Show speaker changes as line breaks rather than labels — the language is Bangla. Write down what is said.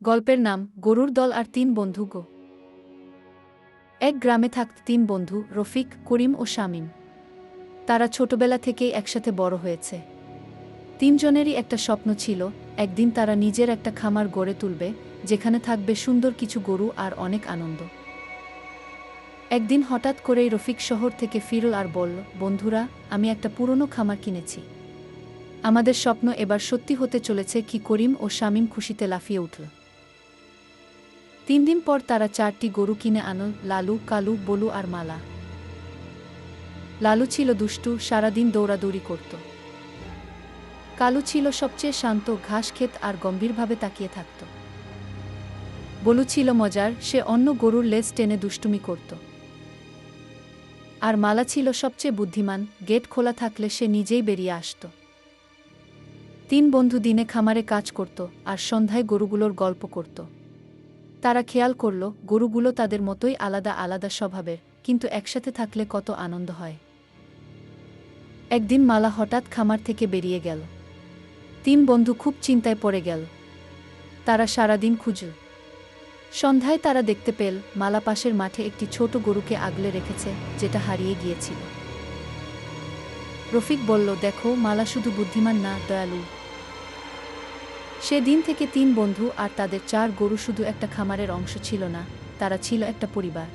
গল্পের নাম গরুর দল আর তিন বন্ধু গো। এক গ্রামে থাকত তিন বন্ধু, রফিক, করিম ও শামীম। তারা ছোটবেলা থেকেই একসাথে বড় হয়েছে। তিনজনেরই একটা স্বপ্ন ছিল, একদিন তারা নিজের একটা খামার গড়ে তুলবে, যেখানে থাকবে সুন্দর কিছু গরু আর অনেক আনন্দ। একদিন হঠাৎ করেই রফিক শহর থেকে ফিরল আর বলল, বন্ধুরা, আমি একটা পুরনো খামার কিনেছি। আমাদের স্বপ্ন এবার সত্যি হতে চলেছে। কি করিম ও শামীম খুশিতে লাফিয়ে উঠল। 3 দিন পর তারা 4টি গরু কিনে আনল, লালু, কালু, বলু আর মালা। লালু ছিল দুষ্টু, সারাদিন দৌড়াদৌড়ি করত। কালু ছিল সবচেয়ে শান্ত, ঘাস খেত আর গম্ভীরভাবে তাকিয়ে থাকত। বলু ছিল মজার, সে অন্য গরুর লেজ টেনে দুষ্টুমি করত। আর মালা ছিল সবচেয়ে বুদ্ধিমান, গেট খোলা থাকলে সে নিজেই বেরিয়ে আসত। 3 বন্ধু দিনে খামারে কাজ করত আর সন্ধ্যায় গরুগুলোর গল্প করত। তারা খেয়াল করল, গরুগুলো তাদের মতোই আলাদা আলাদা স্বভাবের, কিন্তু একসাথে থাকলে কত আনন্দ হয়। একদিন মালা হঠাৎ খামার থেকে বেরিয়ে গেল। 3 বন্ধু খুব চিন্তায় পড়ে গেল। তারা সারাদিন খুঁজল। সন্ধ্যায় তারা দেখতে পেল, মালা পাশের মাঠে একটি ছোট গরুকে আগলে রেখেছে, যেটা হারিয়ে গিয়েছিল। রফিক বলল, দেখো, মালা শুধু বুদ্ধিমান না, দয়ালু। সেদিন থেকে 3 বন্ধু আর তাদের 4 গরু শুধু একটা খামারের অংশ ছিল না, তারা ছিল একটা পরিবার।